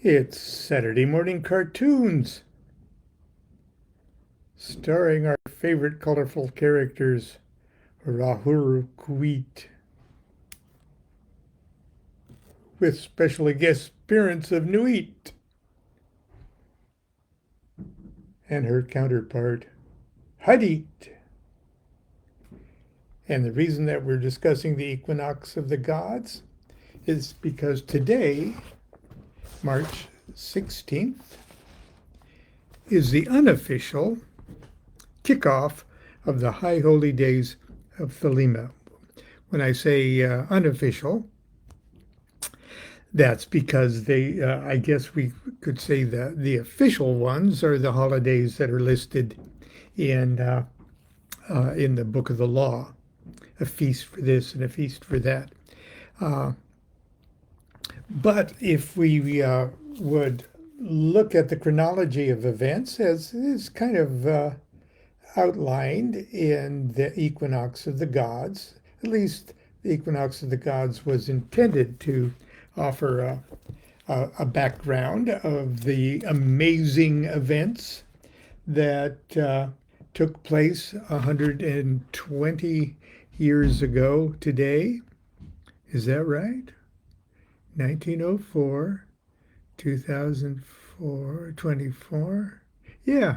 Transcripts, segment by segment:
It's Saturday morning cartoons, starring our favorite colorful characters, Rahul Kuit, with special guest appearance of Nuit and her counterpart, Hadit. And the reason that we're discussing the equinox of the gods is because today, March 16th, is the unofficial kickoff of the High Holy Days of Thelema. When I say unofficial, that's because I guess we could say the official ones are the holidays that are listed in the Book of the Law, a feast for this and a feast for that. But if we would look at the chronology of events as is kind of outlined in the Equinox of the Gods, at least the Equinox of the Gods was intended to offer a background of the amazing events that took place 120 years ago today. Is that right? 1904, 2004, 24. Yeah.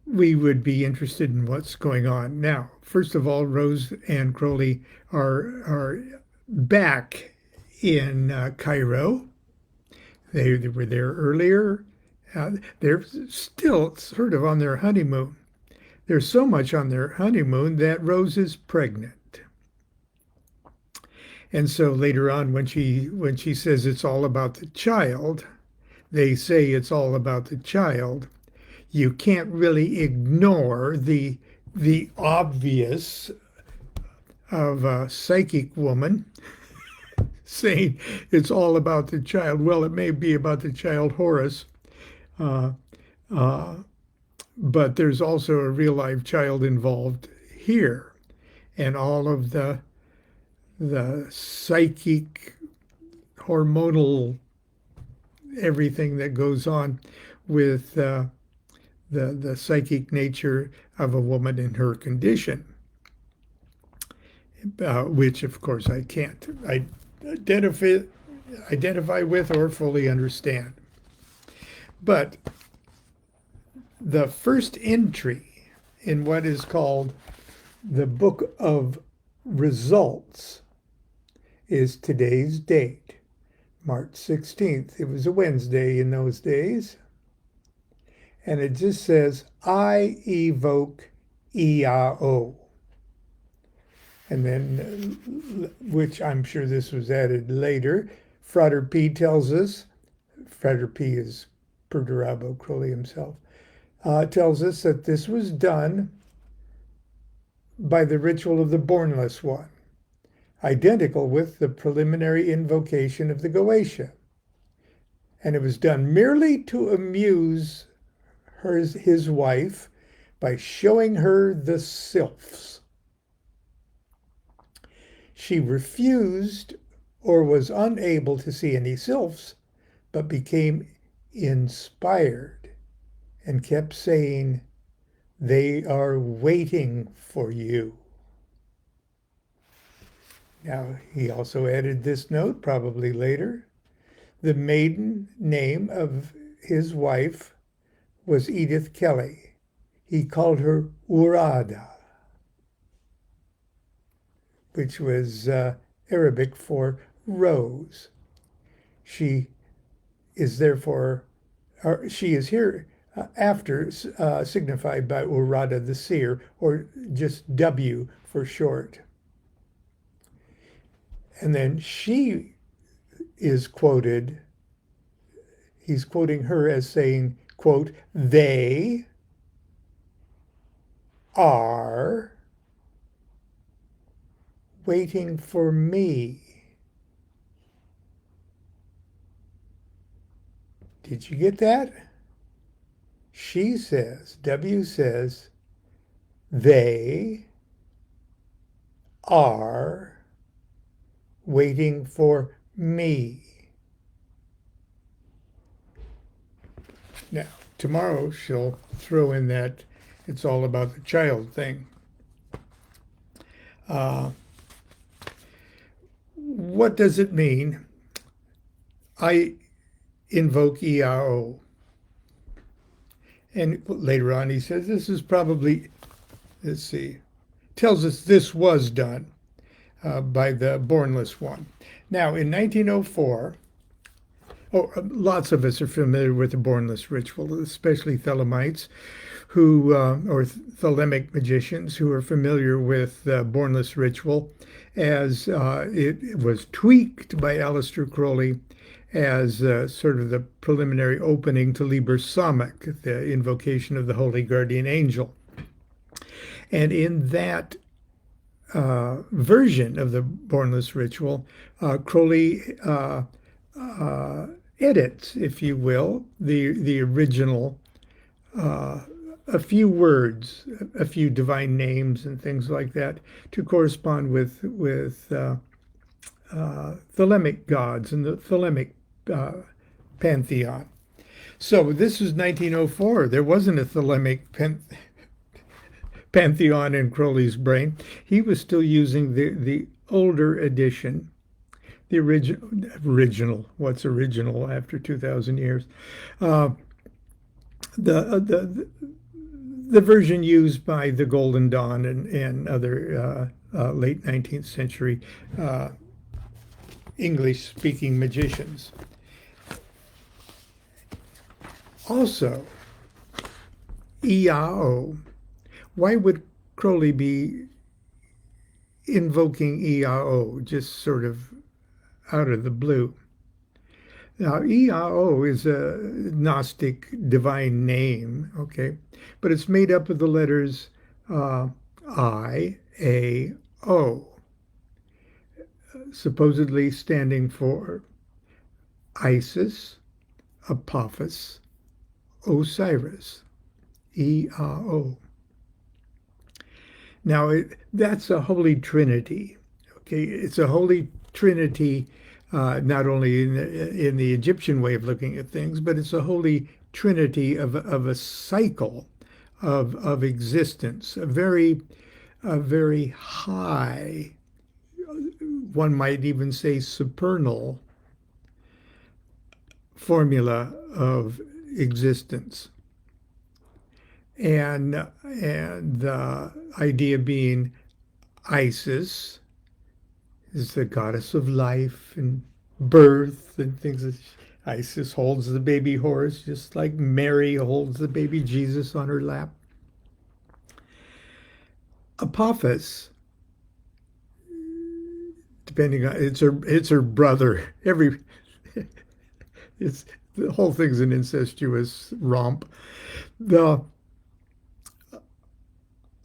We would be interested in what's going on. Now, first of all, Rose and Crowley are back in Cairo. They were there earlier. They're still sort of on their honeymoon. There's so much on their honeymoon that Rose is pregnant. And so later on, when she says it's all about the child, they say it's all about the child. You can't really ignore the obvious of a psychic woman saying it's all about the child. Well, it may be about the child Horus, uh, uh, but there's also a real life child involved here, and all of the psychic, hormonal, everything that goes on with the psychic nature of a woman in her condition, which of course I can't identify with or fully understand. But the first entry in what is called the Book of Results is today's date, March 16th. It was a Wednesday in those days. And it just says, I evoke IAO. And then, which I'm sure this was added later, Frater P tells us, Frater P is Perdurabo Crowley himself, tells us that this was done by the ritual of the Bornless One, identical with the preliminary invocation of the Goetia. And it was done merely to amuse his wife by showing her the sylphs. She refused or was unable to see any sylphs, but became inspired and kept saying, they are waiting for you. Now, he also added this note, probably later. The maiden name of his wife was Edith Kelly. He called her Urada, which was Arabic for rose. She is therefore, she is here after signified by Urada the seer, or just W for short. And then she is quoted, he's quoting her as saying, quote, they are waiting for me. Did you get that? She says, W says, they are waiting for me. Now, tomorrow she'll throw in that it's all about the child thing. What does it mean? I invoke IAO. And later on he says this is probably, let's see, tells us this was done by the Bornless One. Now, in 1904, lots of us are familiar with the Bornless ritual, especially Thelemites, who, or Thelemic magicians, who are familiar with the Bornless ritual, as it was tweaked by Aleister Crowley as sort of the preliminary opening to Liber Samach, the invocation of the Holy Guardian Angel. And in that version of the Bornless ritual, Crowley edits, if you will, the original, a few words, a few divine names and things like that to correspond with Thelemic gods and the Thelemic pantheon. So this is 1904. There wasn't a Thelemic pantheon in Crowley's brain. He was still using the older edition, the original. What's original after 2,000 years? The version used by the Golden Dawn and other late 19th century English-speaking magicians. Also, IAO. Why would Crowley be invoking IAO just sort of out of the blue? Now, IAO is a Gnostic divine name, okay, but it's made up of the letters I, A, O, supposedly standing for Isis, Apophis, Osiris, IAO. Now, that's a holy trinity, okay? It's a holy trinity, not only in the Egyptian way of looking at things, but it's a holy trinity of a cycle of existence, a very high, one might even say supernal formula of existence. And the idea being Isis is the goddess of life and birth and things. Isis holds the baby Horus just like Mary holds the baby Jesus on her lap. Apophis, depending on it's her brother. It's the whole thing's an incestuous romp. The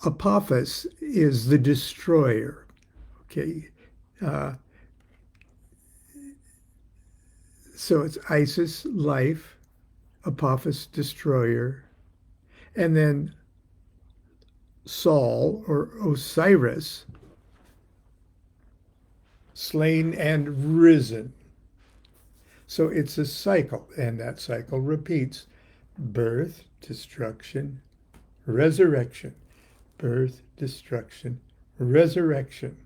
Apophis is the destroyer. Okay. So it's Isis, life, Apophis, destroyer, and then Sol or Osiris, slain and risen. So it's a cycle, and that cycle repeats: birth, destruction, resurrection, birth, destruction, resurrection.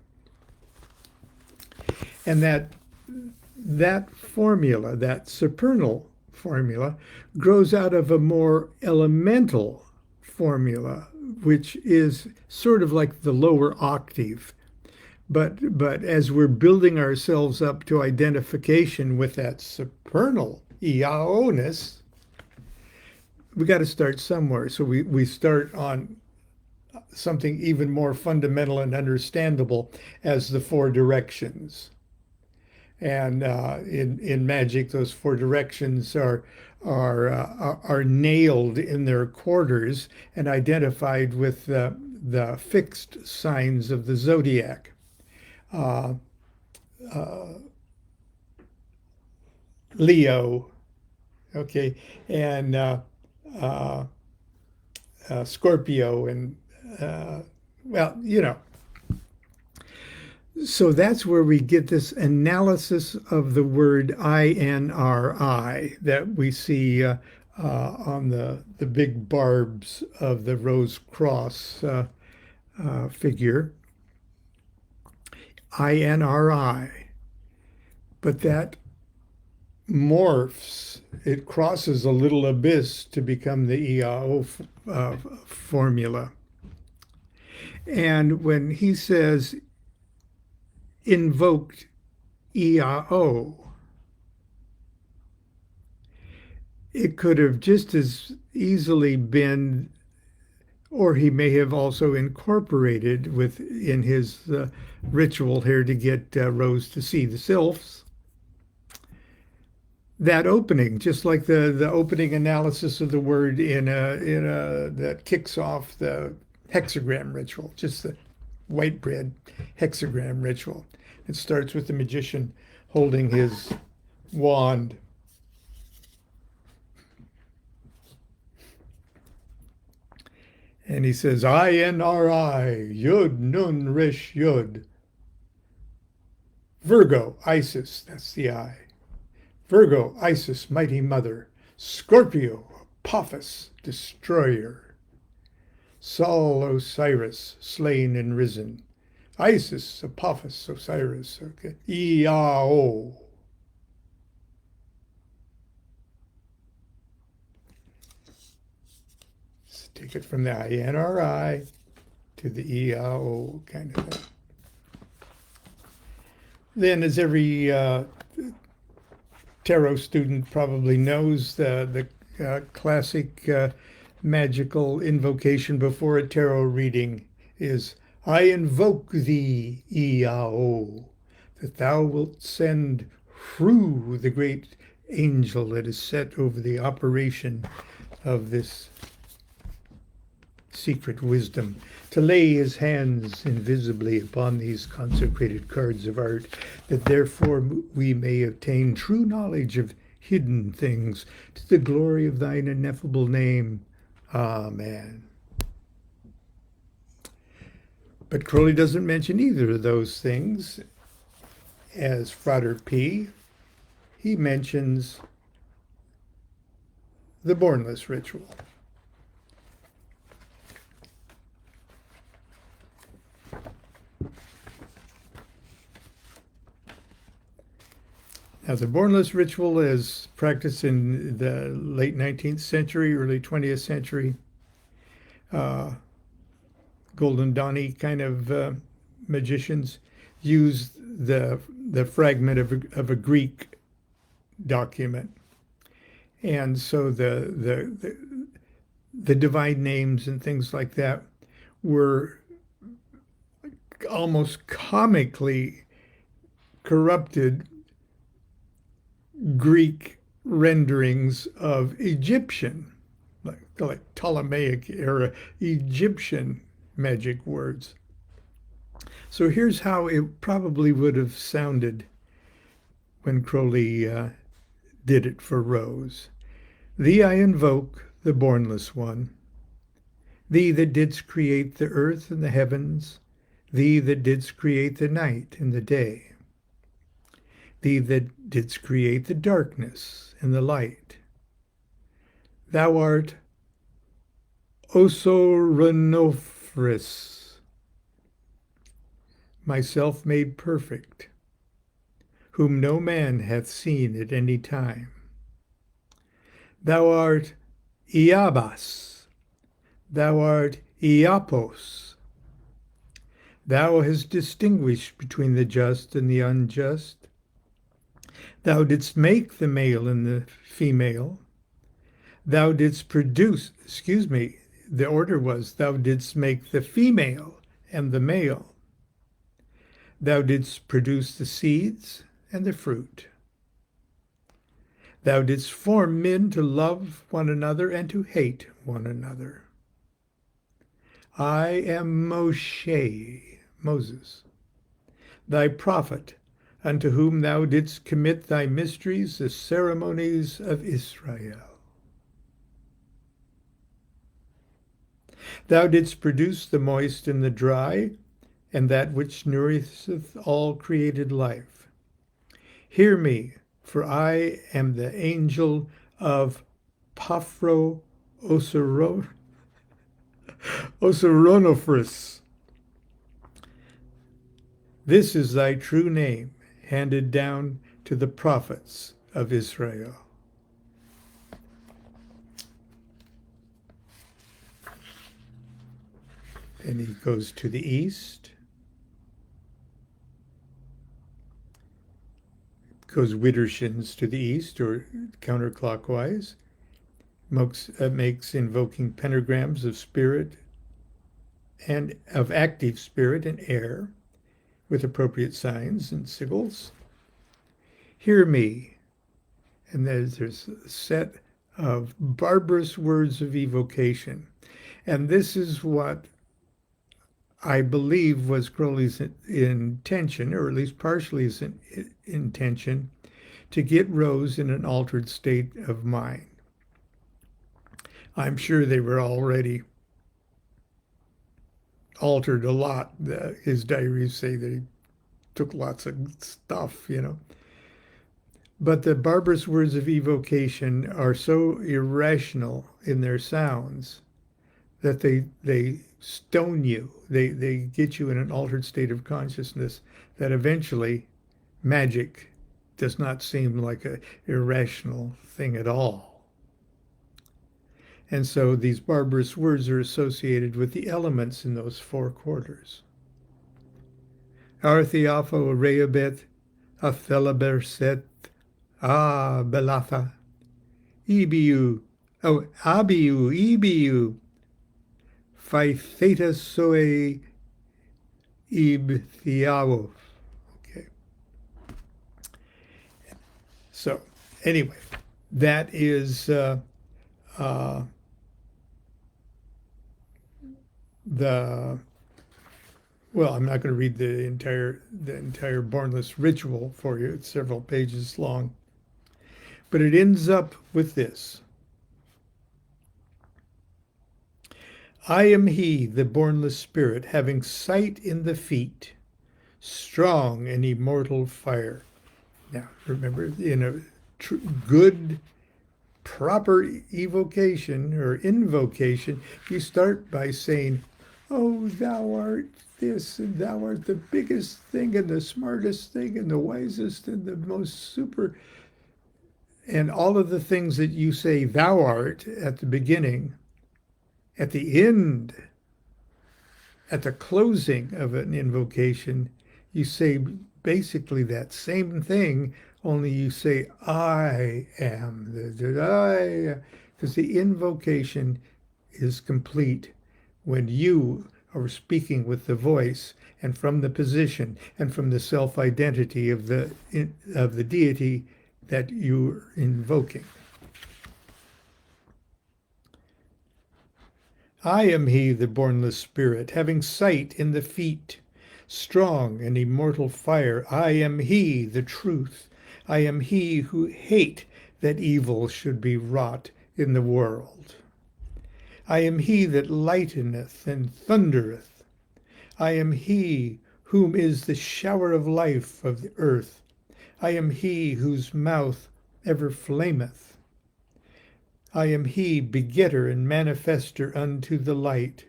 And that formula, that supernal formula, grows out of a more elemental formula, which is sort of like the lower octave. But as we're building ourselves up to identification with that supernal IAO-ness, we got to start somewhere. So we start on something even more fundamental and understandable as the four directions. And in magic, those four directions are nailed in their quarters and identified with the fixed signs of the zodiac. Leo, okay, and Scorpio, and well, you know. So that's where we get this analysis of the word INRI that we see on the big barbs of the Rose Cross figure. INRI. But that morphs, it crosses a little abyss to become the EAO formula. And when he says invoked EAO, it could have just as easily been, or he may have also incorporated in his ritual here to get Rose to see the sylphs. That opening, just like the opening analysis of the word in a that kicks off the hexagram ritual, just the white bread hexagram ritual. It starts with the magician holding his wand. And he says, INRI, Yud, Nun, Rish, Yud. Virgo, Isis, that's the I. Virgo, Isis, mighty mother. Scorpio, Apophis, destroyer. Sol, Osiris, slain and risen. Isis, Apophis, Osiris, okay. EAO. Let's take it from the INRI to the EAO kind of thing. Then, as every tarot student probably knows, the classic magical invocation before a tarot reading is, I invoke thee, EAO, that thou wilt send through the great angel that is set over the operation of this secret wisdom, to lay his hands invisibly upon these consecrated cards of art, that therefore we may obtain true knowledge of hidden things, to the glory of thine ineffable name. Amen. But Crowley doesn't mention either of those things as Frater P. He mentions the Bornless ritual. Now, the Bornless ritual is practiced in the late 19th century, early 20th century. Golden Dawney kind of magicians use the fragment of a Greek document, and so the divine names and things like that were almost comically corrupted Greek renderings of Egyptian, like Ptolemaic era Egyptian magic words. So here's how it probably would have sounded when Crowley did it for Rose. Thee I invoke, the Bornless One. Thee that didst create the earth and the heavens, thee that didst create the night and the day. Thee that didst create the darkness and the light. Thou art Osoronophris, myself made perfect, whom no man hath seen at any time. Thou art Iabas, thou art Iapos. Thou hast distinguished between the just and the unjust. Thou didst make the male and the female. Thou didst produce, the order was, thou didst make the female and the male. Thou didst produce the seeds and the fruit. Thou didst form men to love one another and to hate one another. I am Moses, thy prophet, unto whom thou didst commit thy mysteries, the ceremonies of Israel. Thou didst produce the moist and the dry, and that which nourisheth all created life. Hear me, for I am the angel of Paphro Osoronophris. This is thy true name, handed down to the prophets of Israel. And he goes to the east, goes Widdershins to the east, or counterclockwise, makes invoking pentagrams of spirit and of active spirit and air with appropriate signs and sigils. Hear me. And there's a set of barbarous words of evocation. And this is what I believe was Crowley's intention, or at least partially his intention, to get Rose in an altered state of mind. I'm sure they were already altered a lot. His diaries say that he took lots of stuff, you know. But the barbarous words of evocation are so irrational in their sounds that they stone you. They get you in an altered state of consciousness that eventually magic does not seem like an irrational thing at all. And so these barbarous words are associated with the elements in those four quarters. Arthiafo reabet, athelaberset, belatha, ibiu, ibiu, phi theta soe ib theavos. Okay. So anyway, that is well, I'm not going to read the entire Bornless ritual for you. It's several pages long. But it ends up with this. I am he, the bornless spirit, having sight in the feet, strong and immortal fire. Now, remember, in a good, proper evocation or invocation, you start by saying, oh, thou art this, and thou art the biggest thing, and the smartest thing, and the wisest, and the most super, and all of the things that you say thou art at the beginning, at the end, at the closing of an invocation, you say basically that same thing, only you say, I am, because the invocation is complete when you are speaking with the voice and from the position and from the self-identity of the deity that you're invoking. I am he, the bornless spirit, having sight in the feet, strong and immortal fire. I am he, the truth. I am he who hate that evil should be wrought in the world. I am he that lighteneth and thundereth. I am he whom is the shower of life of the earth. I am he whose mouth ever flameth. I am he, begetter and manifester unto the light.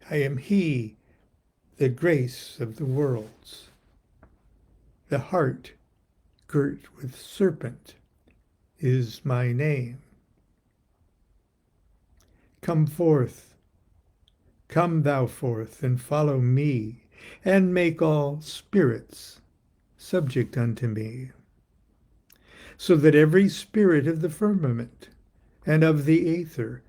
I am he, the grace of the worlds. The heart girt with serpent is my name. Come forth, come thou forth, and follow me, and make all spirits subject unto me, so that every spirit of the firmament and of the aether,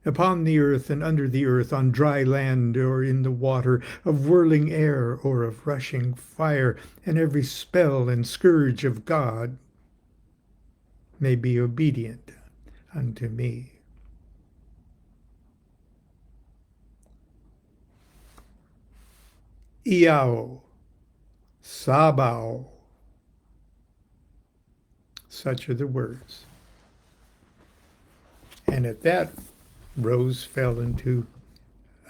upon the earth and under the earth, on dry land or in the water, of whirling air or of rushing fire, and every spell and scourge of God may be obedient unto me. IAO, Sabao. Such are the words. And at that, Rose fell into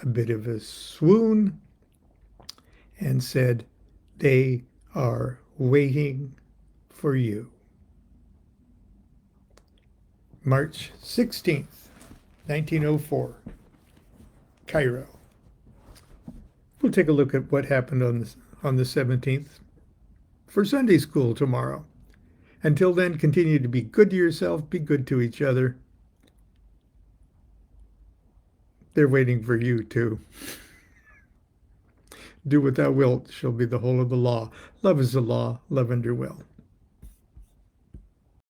a bit of a swoon and said, they are waiting for you. March 16th, 1904, Cairo. We'll take a look at what happened on the 17th for Sunday school tomorrow. Until then, continue to be good to yourself, be good to each other. They're waiting for you too. Do what thou wilt shall be the whole of the law. Love is the law, love under will.